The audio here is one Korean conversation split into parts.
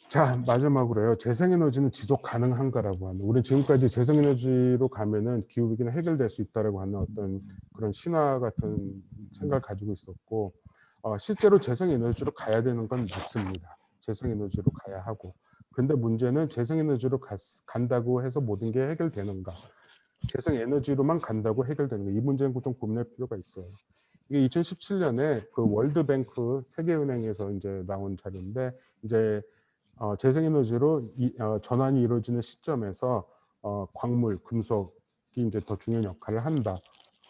자, 마지막으로요. 재생에너지는 지속 가능한가라고 하는. 우리는 지금까지 재생에너지로 가면은 기후위기는 해결될 수 있다라고 하는 어떤 그런 신화 같은 생각을 가지고 있었고, 실제로 재생에너지로 가야 되는 건 맞습니다. 재생에너지로 가야 하고. 그런데 문제는 재생에너지로 간다고 해서 모든 게 해결되는가? 재생에너지로만 간다고 해결되는가? 이 문제는 좀 고민할 필요가 있어요. 이게 2017년에 그 월드뱅크 세계은행에서 이제 나온 자료인데, 이제 재생에너지로 전환이 이루어지는 시점에서 광물, 금속이 이제 더 중요한 역할을 한다.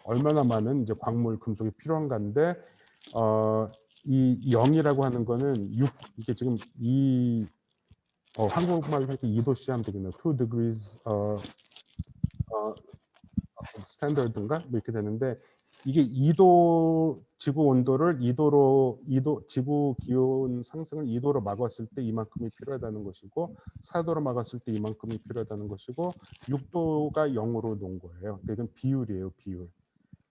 얼마나 많은 이제 광물, 금속이 필요한가인데 이 0이라고 하는 거는 6, 이게 지금 한국말로 할때 2도씨 하면 되겠네요. 2 degrees 스탠더드인가 뭐 이렇게 되는데, 이게 2도 지구 온도를 2도 지구 기온 상승을 2도로 막았을 때 이만큼이 필요하다는 것이고, 4도로 막았을 때 이만큼이 필요하다는 것이고, 6도가 0으로 놓은 거예요. 그러니까 이건 비율이에요, 비율.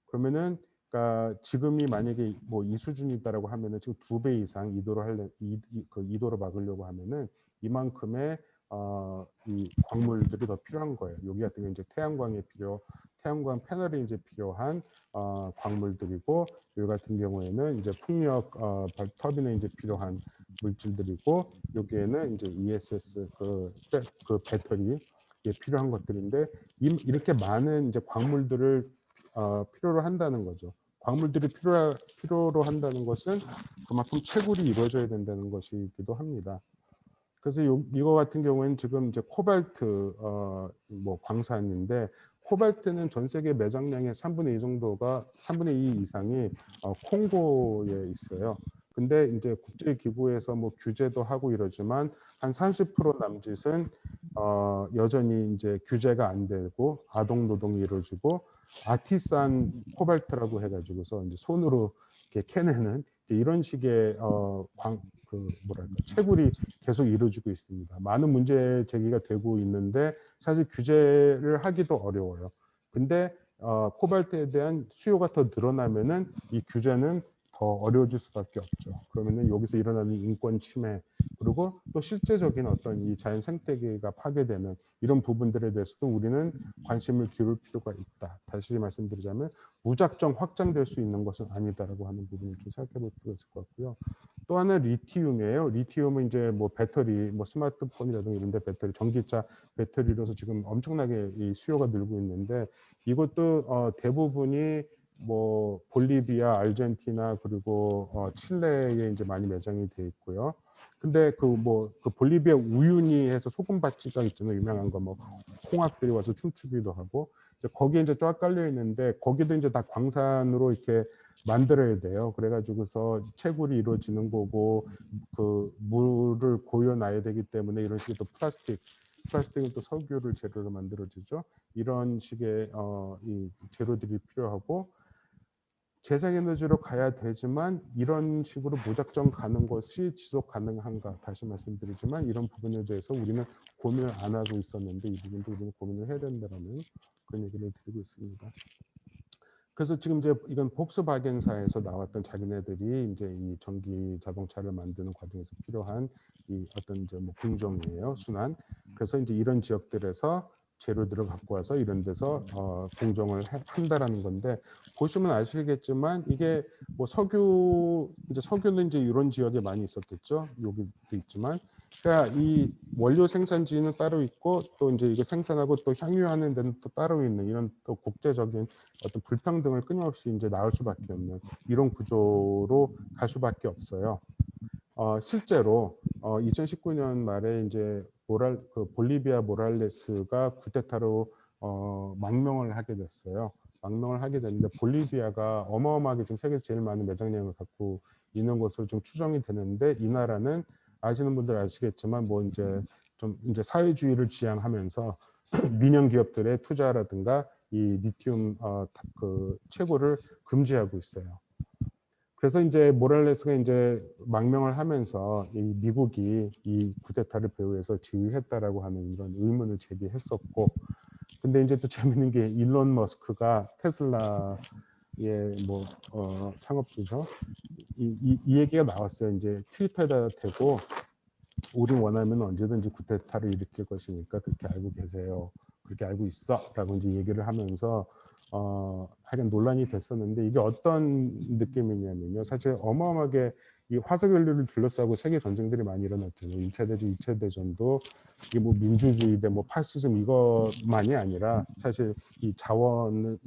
그러면은 그러니까 지금이 만약에 뭐 이 수준이다라고 하면은 지금 2배 이상 2도로 하려 그 2도로 막으려고 하면은 이만큼의 이 광물들이 더 필요한 거예요. 여기 같은 경우 이제 태양광 패널이 이제 필요한 광물들이고, 여기 같은 경우에는 이제 풍력 터빈에 이제 필요한 물질들이고, 여기에는 이제 ESS 그 배터리에 필요한 것들인데, 이렇게 많은 이제 광물들을 필요로 한다는 거죠. 광물들이 필요로 한다는 것은 그만큼 채굴이 이루어져야 된다는 것이기도 합니다. 그래서 이거 같은 경우에는 지금 이제 코발트 뭐 광산인데, 코발트는 전 세계 매장량의 3분의 2 정도가 3분의 2 이상이 콩고에 있어요. 근데 이제 국제기구에서 뭐 규제도 하고 이러지만 한 30% 남짓은 여전히 이제 규제가 안 되고 아동 노동이 이루어지고, 아티산 코발트라고 해가지고서 이제 손으로 이렇게 캐내는 이런 식의 뭐랄까 채굴이 계속 이루어지고 있습니다. 많은 문제 제기가 되고 있는데 사실 규제를 하기도 어려워요. 근데 코발트에 대한 수요가 더 늘어나면은 이 규제는 더 어려워질 수밖에 없죠. 그러면은 여기서 일어나는 인권 침해, 그리고 또 실제적인 어떤 이 자연 생태계가 파괴되는 이런 부분들에 대해서도 우리는 관심을 기울일 필요가 있다. 다시 말씀드리자면 무작정 확장될 수 있는 것은 아니다라고 하는 부분을 좀 생각해 볼 필요가 있을 것 같고요. 또 하나 리튬이에요. 리튬은 이제 뭐 배터리, 뭐 스마트폰이라든가 이런 데 배터리, 전기차 배터리로서 지금 엄청나게 이 수요가 늘고 있는데, 이것도 대부분이 뭐 볼리비아, 아르헨티나, 그리고 칠레에 이제 많이 매장이 돼 있고요. 근데 그 볼리비아 우유니 해서 소금밭지가 있잖아요. 유명한 거, 뭐 홍학들이 와서 춤추기도 하고, 거기에 이제 쫙 깔려 있는데, 거기도 이제 다 광산으로 이렇게 만들어야 돼요. 그래가지고서 채굴이 이루어지는 거고, 그 물을 고여놔야 되기 때문에 이런 식의 또 플라스틱은 또 석유를 재료로 만들어지죠. 이런 식의 이 재료들이 필요하고, 재생에너지로 가야 되지만 이런 식으로 무작정 가는 것이 지속 가능한가, 다시 말씀드리지만 이런 부분에 대해서 우리는 고민을 안 하고 있었는데 이 부분도 우리는 고민을 해야 된다는 그런 얘기를 드리고 있습니다. 그래서 지금 이제 이건 폭스바겐사에서 나왔던 자기네들이 이제 이 전기 자동차를 만드는 과정에서 필요한 이 어떤 이제 뭐 공정이에요, 순환. 그래서 이제 이런 지역들에서 재료들을 갖고 와서 이런 데서 공정을 한다라는 건데, 보시면 아시겠지만 이게 뭐 석유는 이제 이런 지역에 많이 있었겠죠. 여기도 있지만, 그러니까 이 원료 생산지는 따로 있고, 또 이제 이거 생산하고 또 향유하는 데는 또 따로 있는 이런 또 국제적인 어떤 불평등을 끊임없이 이제 낳을 수밖에 없는 이런 구조로 갈 수밖에 없어요. 실제로 2019년 말에 이제 볼리비아 모랄레스가 쿠데타로 망명을 하게 됐어요. 망명을 하게 됐는데, 볼리비아가 어마어마하게 지금 세계에서 제일 많은 매장량을 갖고 있는 것으로 좀 추정이 되는데, 이 나라는 아시는 분들 아시겠지만 뭐 이제 좀 이제 사회주의를 지향하면서 민영 기업들의 투자라든가 이 리튬 그 채굴을 금지하고 있어요. 그래서 이제 모랄레스가 이제 망명을 하면서 이 미국이 이 쿠데타를 배후에서 지휘했다라고 하는 이런 의문을 제기했었고, 근데 이제 또 재밌는 게 일론 머스크가 테슬라의 뭐 창업주죠. 이 얘기가 나왔어요. 이제 트위터에다 대고 우리 원하면 언제든지 쿠데타를 일으킬 것이니까 그렇게 알고 계세요. 그렇게 알고 있어라고 이제 얘기를 하면서 하여간 논란이 됐었는데 이게 어떤 느낌이냐면요. 사실 어마어마하게 이 화석 연료를 둘러싸고 세계 전쟁들이 많이 일어났잖아요. 1차 대전, 2차 대전도 이게 뭐 민주주의 대 뭐 파시즘 이것만이 아니라 사실 이 자원의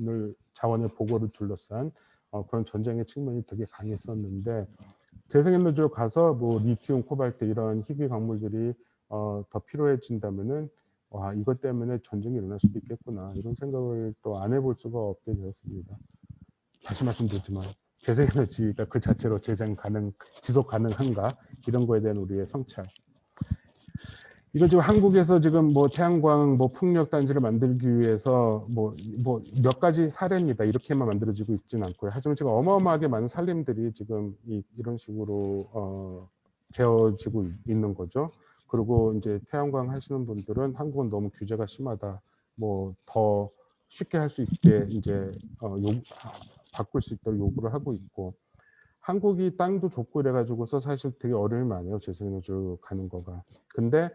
보고를 둘러싼 그런 전쟁의 측면이 되게 강했었는데 재생에너지로 가서 뭐 리튬, 코발트 이런 희귀 광물들이 더 필요해진다면은 와 이것 때문에 전쟁이 일어날 수도 있겠구나 이런 생각을 또 안 해볼 수가 없게 되었습니다. 다시 말씀드리지만 재생에너지가 그 자체로 지속 가능한가 이런 거에 대한 우리의 성찰. 이거 지금 한국에서 지금 뭐 태양광 뭐 풍력 단지를 만들기 위해서 뭐 몇 가지 사례입니다. 이렇게만 만들어지고 있지는 않고요. 하지만 지금 어마어마하게 많은 살림들이 지금 이런 식으로 되어지고 있는 거죠. 그리고 이제 태양광 하시는 분들은 한국은 너무 규제가 심하다. 뭐 더 쉽게 할 수 있게 이제 바꿀 수 있도록 요구를 하고 있고 한국이 땅도 좁고 이래가지고서 사실 되게 어려움이 많아요. 재생에너지로 가는 거가. 근데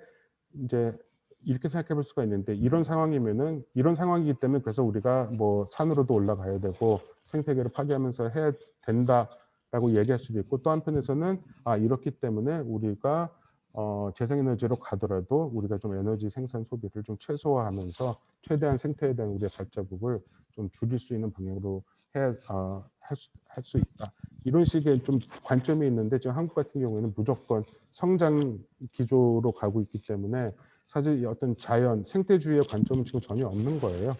이제 이렇게 생각해 볼 수가 있는데 이런 상황이면은 이런 상황이기 때문에 그래서 우리가 뭐 산으로도 올라가야 되고 생태계를 파괴하면서 해야 된다라고 얘기할 수도 있고 또 한편에서는 이렇기 때문에 우리가 재생에너지로 가더라도 우리가 좀 에너지 생산 소비를 좀 최소화하면서 최대한 생태에 대한 우리의 발자국을 좀 줄일 수 있는 방향으로 해야 할 수 있다. 이런 식의 좀 관점이 있는데 지금 한국 같은 경우에는 무조건 성장 기조로 가고 있기 때문에 사실 어떤 자연 생태주의의 관점은 지금 전혀 없는 거예요.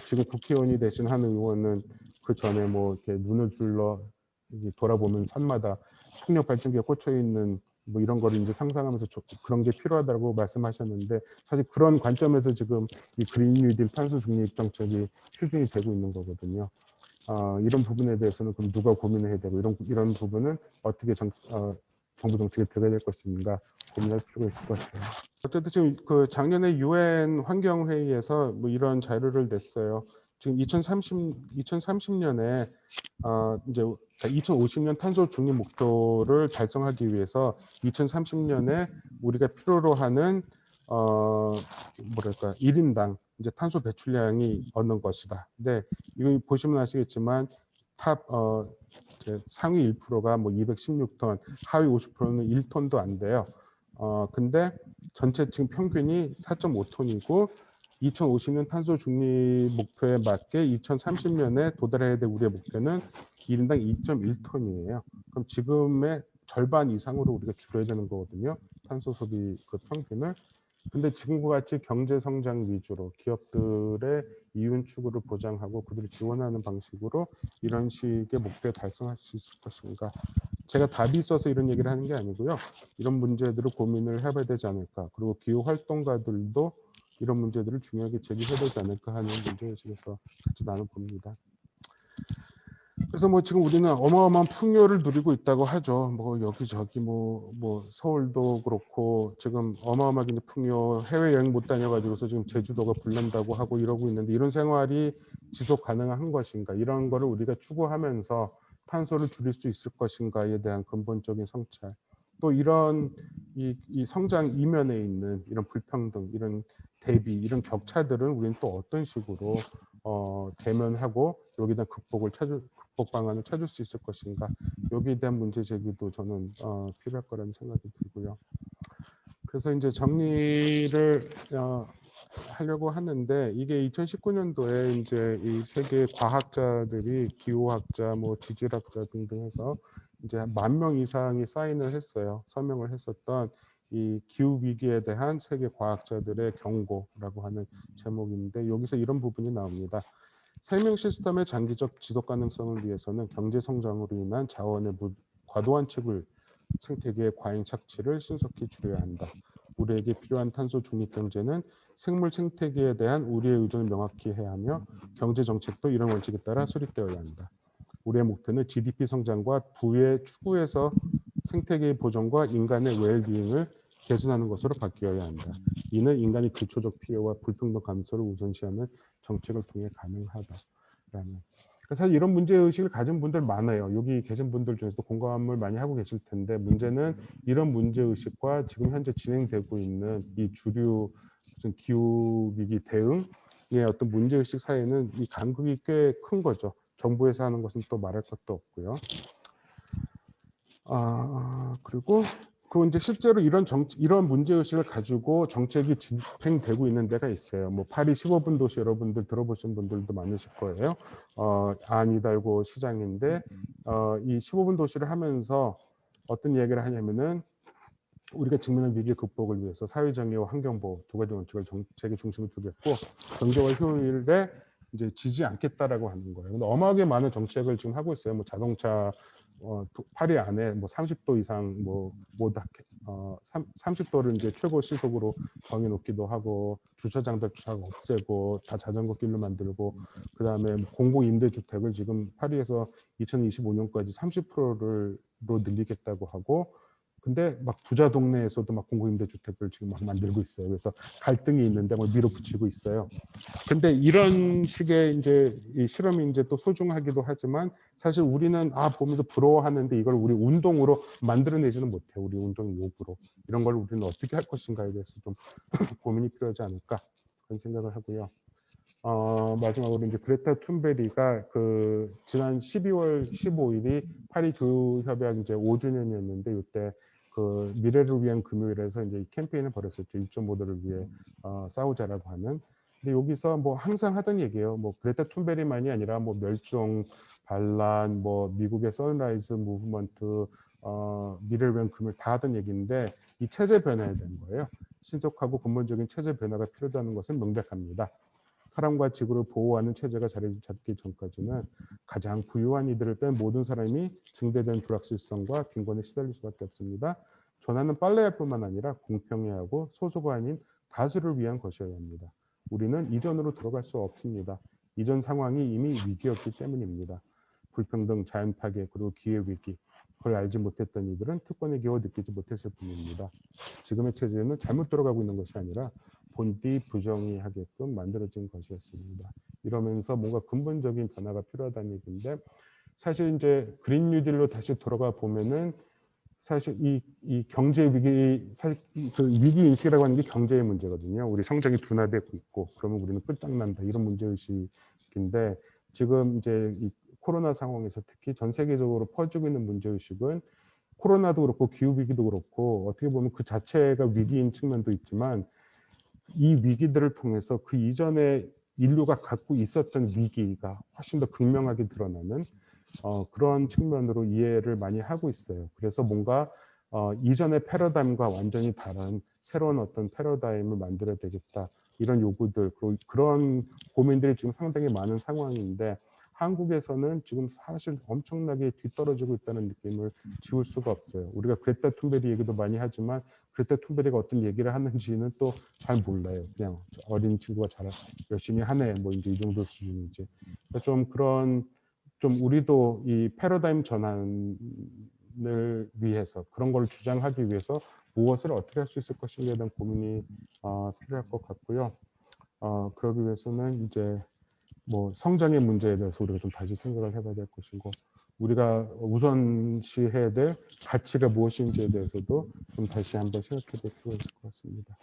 지금 국회의원이 되신 한 의원은 그 전에 뭐 이렇게 눈을 둘러 돌아보면 산마다 풍력 발전기가 꽂혀 있는 뭐 이런 거를 이제 상상하면서 그런 게 필요하다고 말씀하셨는데 사실 그런 관점에서 지금 이 그린 뉴딜 탄소 중립 정책이 추진이 되고 있는 거거든요. 이런 부분에 대해서는 그럼 누가 고민을 해야 되고 이런 부분은 어떻게 정부 정책에 들어가야 될 것인가 고민할 필요가 있을 것 같아요. 어쨌든 지금 그 작년에 유엔 환경 회의에서 뭐 이런 자료를 냈어요. 지금 2030년에 이제 2050년 탄소 중립 목표를 달성하기 위해서 2030년에 우리가 필요로 하는 뭐랄까 1인당 이제 탄소 배출량이 어느 것이다. 근데 이거 보시면 아시겠지만 상위 1%가 뭐 216톤, 하위 50%는 1톤도 안 돼요. 근데 전체 지금 평균이 4.5톤이고 2050년 탄소 중립 목표에 맞게 2030년에 도달해야 될 우리의 목표는 1인당 2.1톤이에요. 그럼 지금의 절반 이상으로 우리가 줄여야 되는 거거든요. 탄소 소비 그 평균을. 근데 지금과 같이 경제 성장 위주로 기업들의 이윤 추구를 보장하고 그들을 지원하는 방식으로 이런 식의 목표에 달성할 수 있을 것인가? 제가 답이 있어서 이런 얘기를 하는 게 아니고요. 이런 문제들을 고민을 해봐야 되지 않을까. 그리고 기후 활동가들도 이런 문제들을 중요하게 제기해야 되지 않을까 하는 문제의식에서 같이 나눠봅니다. 그래서 뭐 지금 우리는 어마어마한 풍요를 누리고 있다고 하죠. 뭐 여기저기 뭐 서울도 그렇고 지금 어마어마하게 풍요 해외 여행 못 다녀가지고서 지금 제주도가 불난다고 하고 이러고 있는데 이런 생활이 지속 가능한 것인가 이런 거를 우리가 추구하면서 탄소를 줄일 수 있을 것인가에 대한 근본적인 성찰. 또 이런 이 성장 이면에 있는 이런 불평등, 이런 대비, 이런 격차들은 우리는 또 어떤 식으로 대면하고 여기에 대한 극복 방안을 찾을 수 있을 것인가 여기에 대한 문제 제기도 저는 필요할 거라는 생각이 들고요. 그래서 이제 정리를 하려고 하는데 이게 2019년도에 이제 이 세계 과학자들이 기후학자, 뭐 지질학자 등등 해서 이제 10,000명 이상이 사인을 했어요. 서명을 했었던 이 기후 위기에 대한 세계 과학자들의 경고라고 하는 제목인데 여기서 이런 부분이 나옵니다. 생명 시스템의 장기적 지속 가능성을 위해서는 경제 성장으로 인한 자원의 과도한 채굴 생태계의 과잉 착취를 신속히 줄여야 한다. 우리에게 필요한 탄소 중립 경제는 생물 생태계에 대한 우리의 의존을 명확히 해야 하며 경제 정책도 이런 원칙에 따라 수립되어야 한다. 우리의 목표는 GDP 성장과 부의 추구에서 생태계의 보존과 인간의 웰비잉을 개선하는 것으로 바뀌어야 한다. 이는 인간의 기초적 필요와 불평등 감소를 우선시하는 정책을 통해 가능하다라는 사실 이런 문제의식을 가진 분들 많아요. 여기 계신 분들 중에서도 공감을 많이 하고 계실 텐데 문제는 이런 문제의식과 지금 현재 진행되고 있는 이 주류 무슨 기후위기 대응의 어떤 문제의식 사이에는 이 간극이 꽤 큰 거죠. 정부에서 하는 것은 또 말할 것도 없고요. 그리고 이제 실제로 이런 문제의식을 가지고 정책이 집행되고 있는 데가 있어요. 뭐 파리 15분 도시 여러분들 들어보신 분들도 많으실 거예요. 안 히달고 시장인데 이 15분 도시를 하면서 어떤 이야기를 하냐면은 우리가 직면한 위기 극복을 위해서 사회정의와 환경보호 두 가지 원칙을 정책의 중심에 두겠고 경제와 효율에 이제 지지 않겠다라고 하는 거예요. 근데 어마어마하게 많은 정책을 지금 하고 있어요. 뭐 자동차 파리 안에 뭐 30도 이상 30도를 이제 최고 시속으로 정해놓기도 하고 주차장들 쫙 없애고 다 자전거 길로 만들고 그다음에 공공 임대주택을 지금 파리에서 2025년까지 30%로 늘리겠다고 하고 근데 막 부자 동네에서도 막 공공임대주택을 지금 막 만들고 있어요. 그래서 갈등이 있는데 뭐 밀어붙이고 있어요. 근데 이런 식의 이제 이 실험이 이제 또 소중하기도 하지만 사실 우리는 보면서 부러워하는데 이걸 우리 운동으로 만들어내지는 못해요. 우리 운동 욕구로 이런 걸 우리는 어떻게 할 것인가에 대해서 좀 고민이 필요하지 않을까 그런 생각을 하고요. 마지막으로 이제 그레타 툰베리가 그 지난 12월 15일이 파리 교육협약 이제 5주년이었는데 이때 그 미래를 위한 금요일에서 이제 캠페인을 벌였었죠. 1.5도를 위해 싸우자라고 하는. 근데 여기서 뭐 항상 하던 얘기예요. 뭐 그레타 툰베리만이 아니라 뭐 멸종 반란, 뭐 미국의 선라이즈 무브먼트, 미래를 위한 금요일 다 하던 얘기인데 이 체제 변화에 대한 거예요. 신속하고 근본적인 체제 변화가 필요하다는 것은 명백합니다. 사람과 지구를 보호하는 체제가 자리 잡기 전까지는 가장 부유한 이들을 뺀 모든 사람이 증대된 불확실성과 빈곤에 시달릴 수밖에 없습니다. 전환은 빨라야 할 뿐만 아니라 공평해야 하고 소수가 아닌 다수를 위한 것이어야 합니다. 우리는 이전으로 들어갈 수 없습니다. 이전 상황이 이미 위기였기 때문입니다. 불평등, 자연 파괴, 그리고 기회위기, 그걸 알지 못했던 이들은 특권의 기회를 느끼지 못했을 뿐입니다. 지금의 체제는 잘못 돌아가고 있는 것이 아니라 본디 부정의하게끔 만들어진 것이었습니다. 이러면서 뭔가 근본적인 변화가 필요하다는 얘기인데 사실 이제 그린 뉴딜로 다시 돌아가 보면은 사실 이 경제 위기, 사실 그 위기 인식이라고 하는 게 경제의 문제거든요. 우리 성장이 둔화되고 있고 그러면 우리는 끝장난다 이런 문제의식인데 지금 이제 이 코로나 상황에서 특히 전 세계적으로 퍼지고 있는 문제의식은 코로나도 그렇고 기후위기도 그렇고 어떻게 보면 그 자체가 위기인 측면도 있지만 이 위기들을 통해서 그 이전에 인류가 갖고 있었던 위기가 훨씬 더 극명하게 드러나는 그런 측면으로 이해를 많이 하고 있어요. 그래서 뭔가 이전의 패러다임과 완전히 다른 새로운 어떤 패러다임을 만들어야 되겠다. 이런 요구들, 그런 고민들이 지금 상당히 많은 상황인데 한국에서는 지금 사실 엄청나게 뒤떨어지고 있다는 느낌을 지울 수가 없어요. 우리가 그레타 툰베리 얘기도 많이 하지만 그레타 툰베리가 어떤 얘기를 하는지는 또 잘 몰라요. 그냥 어린 친구가 잘 열심히 하네. 뭐 이제 이 정도 수준이지. 그러니까 좀 우리도 이 패러다임 전환을 위해서 그런 걸 주장하기 위해서 무엇을 어떻게 할 수 있을 것인가에 대한 고민이 필요할 것 같고요. 그러기 위해서는 이제 뭐 성장의 문제에 대해서 우리가 좀 다시 생각을 해봐야 될 것이고 우리가 우선시해야 될 가치가 무엇인지에 대해서도 좀 다시 한번 생각해 볼 필요가 있을 것 같습니다.